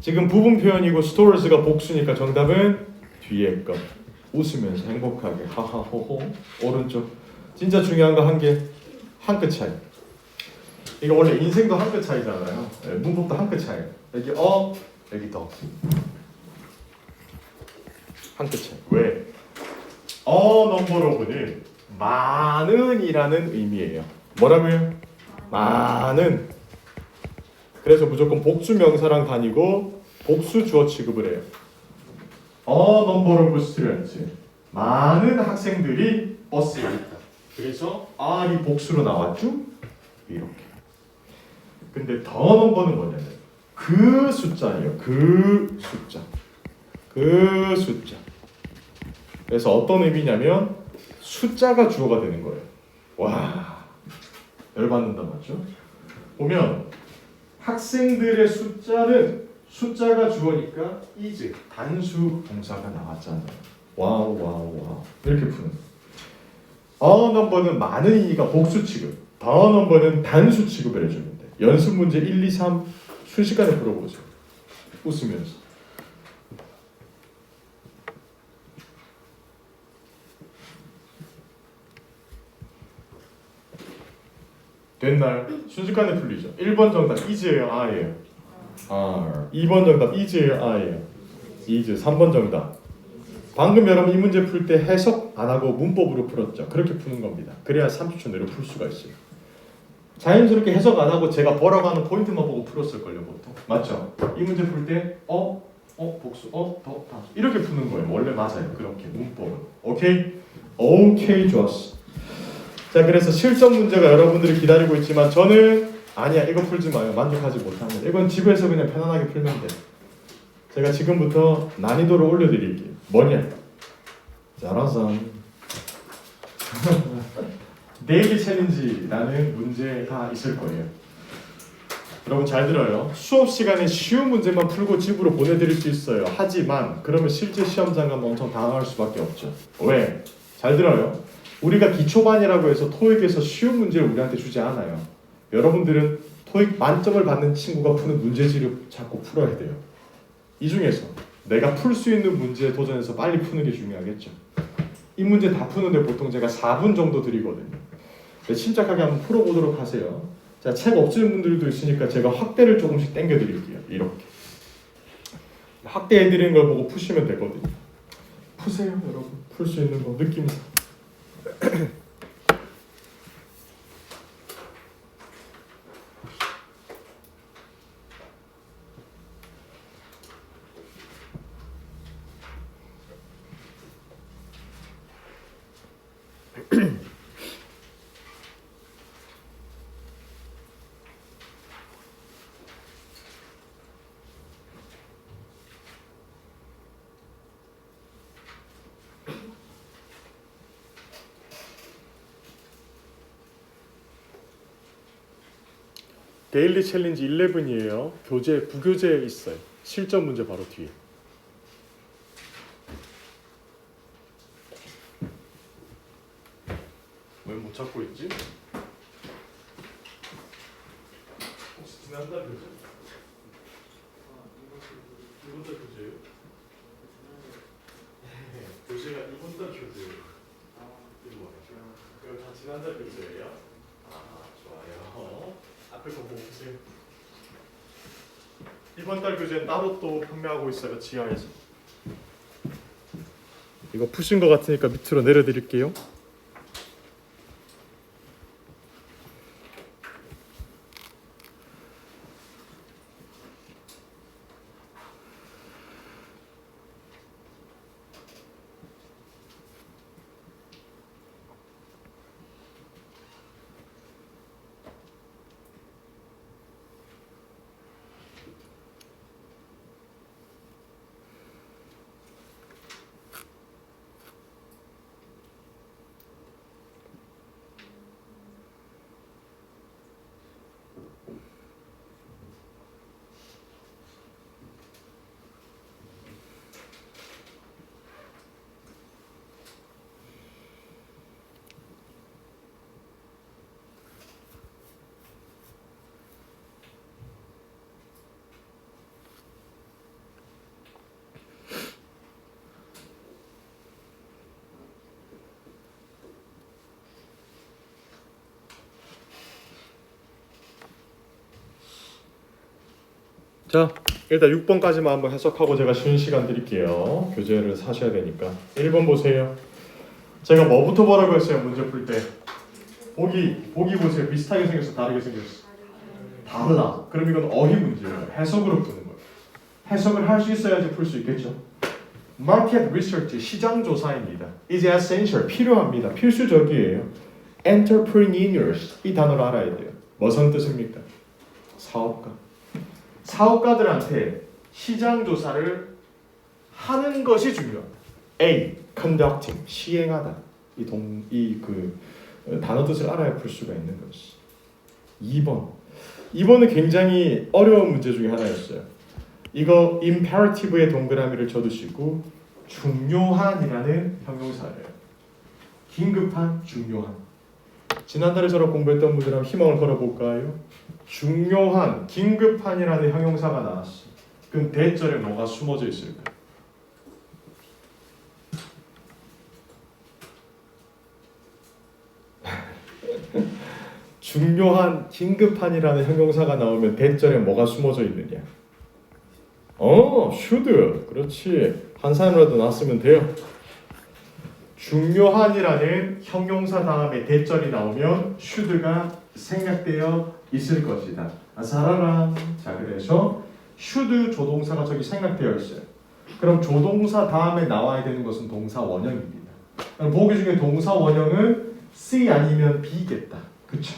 지금 부분 표현이고 스토리즈가 복수니까 정답은 뒤에 거. 웃으면서 행복하게 하하호호. 오른쪽. 진짜 중요한 거 한 개. 한 끗 차이. 이거 원래 인생도 한 끗 차이잖아요. 문법도 한 끗 차이. 여기 여기 더. 한 끗 차이. 왜? 넘버 오브는 많은이라는 의미예요. 뭐라고요? 많은. 그래서 무조건 복수 명사랑 다니고 복수 주어 취급을 해요. number of students. 많은 학생들이 버스에 있다. 그래서 R이 복수로 나왔죠? 이렇게. 근데 더 넘버는 뭐냐면 그 숫자예요. 그 숫자. 그 숫자. 그래서 어떤 의미냐면 숫자가 주어가 되는 거예요. 와, 열받는다 맞죠? 보면 학생들의 숫자는 숫자가 주어니까 is 단수 동사가 나왔잖아요. 와우 이렇게 푸는 거. 넘버는 많은 이가 복수 취급, 넘버는 단수 취급을 해주면 돼. 연습 문제 1, 2, 3 순식간에 풀어보세요. 웃으면서. 됐나요? 순식간에 풀리죠. 1번 정답 is예요, are예요? are. 2번 정답 is예요, are예요? is. 3번 정답. 방금 여러분 이 문제 풀 때 해석 안 하고 문법으로 풀었죠. 그렇게 푸는 겁니다. 그래야 30초 내로 풀 수가 있어요. 자연스럽게 해석 안 하고 제가 보라고 하는 포인트만 보고 풀었을걸요, 보통. 맞죠? 이 문제 풀 때 복수, 다 이렇게 푸는 거예요. 원래 맞아요. 그렇게 문법은. 오케이, 좋았어. 자, 그래서 실전 문제가 여러분들이 기다리고 있지만 저는 아니야, 이거 풀지 마요. 만족하지 못하면 이건 집에서 그냥 편안하게 풀면 돼. 제가 지금부터 난이도를 올려드릴게요. 뭐냐? 짜라잔. 데일리 챌린지라는 문제가 있을 거예요. 여러분 잘 들어요. 수업 시간에 쉬운 문제만 풀고 집으로 보내드릴 수 있어요. 하지만 그러면 실제 시험장 가면 엄청 당황할 수밖에 없죠. 왜? 잘 들어요. 우리가 기초반이라고 해서 토익에서 쉬운 문제를 우리한테 주지 않아요. 여러분들은 토익 만점을 받는 친구가 푸는 문제지를 자꾸 풀어야 돼요. 이 중에서 내가 풀 수 있는 문제에 도전해서 빨리 푸는 게 중요하겠죠. 이 문제 다 푸는데 보통 제가 4분 정도 드리거든요. 침착하게 한번 풀어보도록 하세요. 자, 책 없으신 분들도 있으니까 제가 확대를 조금씩 당겨 드릴게요. 이렇게 확대해 드리는 걸 보고 푸시면 되거든요. 푸세요, 여러분. 풀 수 있는 거 느낌상. 데일리 챌린지 11이에요. 부교재 있어요. 실전 문제 바로 뒤에. 왜 못 찾고 있지? 혹시 지난달 교재? 이번 달 교재예요? 교재가 이번 달 교재예요. 이거 와요. 이거 다 지난달 교재예요? 좋아요. 앞에 거 보세요. 이번 달 교재는 따로 또 판매하고 있어요. 지하에서. 이거 푸신 거 같으니까 밑으로 내려드릴게요. 자, 일단 6번까지만 한번 해석하고 제가 쉬는 시간 드릴게요. 교재를 사셔야 되니까. 1번 보세요. 제가 뭐부터 보라고 했어요? 문제 풀 때. 보기 보세요. 비슷하게 생겼어? 다르게 생겼어? 달라. 그럼 이건 어휘 문제예요. 해석으로 푸는 거예요. 해석을 할 수 있어야지 풀 수 있겠죠. Market Research, 시장 조사입니다. is essential, 필요합니다. 필수적이에요. Entrepreneurs, 이 단어를 알아야 돼요. 무슨 뜻입니까? 사업가. 사업가들한테 시장 조사를 하는 것이 중요합니다. A. Conducting, 시행하다. 그 단어 뜻을 알아야 풀 수가 있는 것이. 2번은 굉장히 어려운 문제 중에 하나였어요. 이거 imperative의 동그라미를 쳐두시고 중요한이라는 형용사예요. 긴급한, 중요한. 지난달에 저랑 공부했던 분들 한번 희망을 걸어볼까요? 중요한, 긴급한이라는 형용사가 나왔어. 그럼 대절에 뭐가 숨어져 있을까? 중요한, 긴급한이라는 형용사가 나오면 대절에 뭐가 숨어져 있느냐? should. 그렇지. 한 사람이라도 나왔으면 돼요. 중요한이라는 형용사 다음에 대절이 나오면 should가 생략되어 있을 것이다. 사라란. 자, 그래서 should 조동사가 저기 생략되어 있어요. 그럼 조동사 다음에 나와야 되는 것은 동사 원형입니다. 그럼 보기 중에 동사 원형은 C 아니면 B겠다. 그쵸?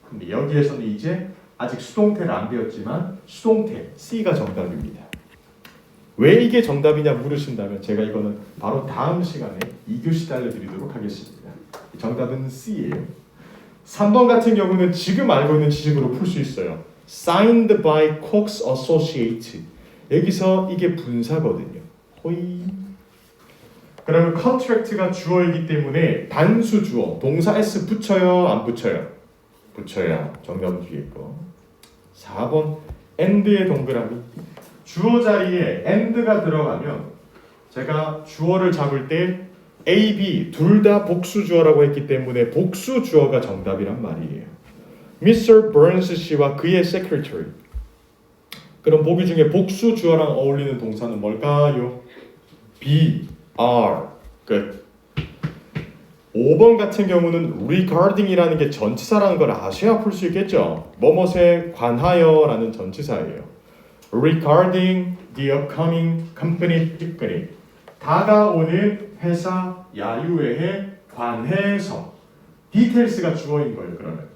근데 여기에서는 이제 아직 수동태를 안 배웠지만 수동태 C가 정답입니다. 왜 이게 정답이냐 물으신다면 제가 이거는 바로 다음 시간에 2교시 알려드리도록 하겠습니다. 정답은 C예요. 3번 같은 경우는 지금 알고 있는 지식으로 풀 수 있어요. Signed by Cox Associates. 여기서 이게 분사거든요. 호이. 그러면 contract가 주어이기 때문에 단수 주어 동사 s 붙여요 안 붙여요? 붙여야 정답은 뒤에 거. 4번 and의 동그라미. 주어 자리에 and가 들어가면 제가 주어를 잡을 때 A, B 둘 다 복수 주어라고 했기 때문에 복수 주어가 정답이란 말이에요. Mr. Burns 씨와 그의 secretary. 그럼 보기 중에 복수 주어랑 어울리는 동사는 뭘까요? be, are. 끝. 5번 같은 경우는 regarding이라는 게 전치사라는 걸 아셔야 풀 수 있겠죠. 뭐뭇에 관하여라는 전치사예요. Regarding the upcoming company picnic. 다가오는 회사 야유회에 관해서. 디테일스가 주어인 거예요. 그러면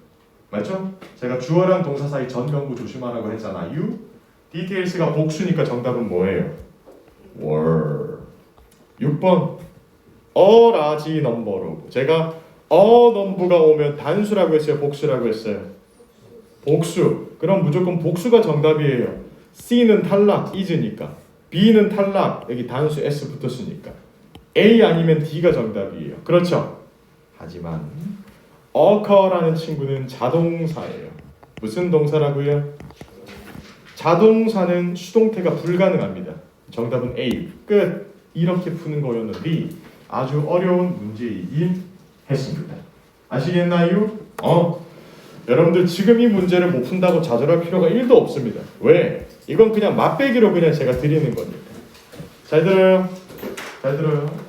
맞죠? 제가 주어랑 동사 사이 전명구 조심하라고 했잖아요. 디테일스가 복수니까 정답은 뭐예요? were. 6번 a large number. 제가 a number가 오면 단수라고 했어요? 복수라고 했어요? 복수. 그럼 무조건 복수가 정답이에요. C는 탈락, is니까. B는 탈락, 여기 단수 S 붙었으니까. A 아니면 D가 정답이에요. 그렇죠? 하지만 occur라는 친구는 자동사예요. 무슨 동사라고요? 자동사는 수동태가 불가능합니다. 정답은 A. 끝. 이렇게 푸는 거였는데 아주 어려운 문제이긴 했습니다. 아시겠나요? 여러분들 지금 이 문제를 못 푼다고 좌절할 필요가 1도 없습니다. 왜? 이건 그냥 맛배기로 그냥 제가 드리는 거니까. 잘 들어요? 잘 들어요?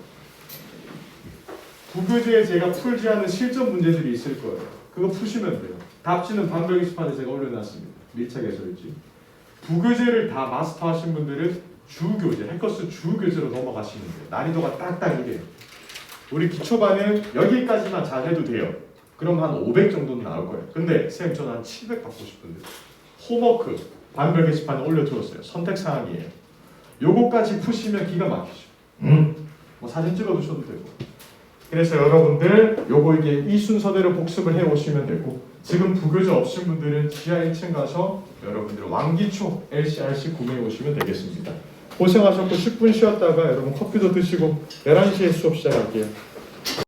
부교재에 제가 풀지 않은 실전 문제들이 있을 거예요. 그거 푸시면 돼요. 답지는 반별 게시판에 제가 올려놨습니다. 밀착 해설지. 부교재를 다 마스터하신 분들은 주교재, 해커스 주교재로 넘어가시면 돼요. 난이도가 딱딱 이래요. 우리 기초반은 여기까지만 잘 해도 돼요. 그럼 한 500 정도는 나올 거예요. 근데 쌤 저는 한 700 받고 싶은데 홈워크 반별 게시판에 올려두었어요. 선택사항이에요. 요거까지 푸시면 기가 막히죠. 뭐 사진 찍어두셔도 되고. 그래서 여러분들 요거 이게 이 순서대로 복습을 해오시면 되고 지금 부교재 없으신 분들은 지하 1층 가서 여러분들 왕기초 LCRC 구매해 오시면 되겠습니다. 고생하셨고 10분 쉬었다가 여러분 커피도 드시고 11시에 수업 시작할게요.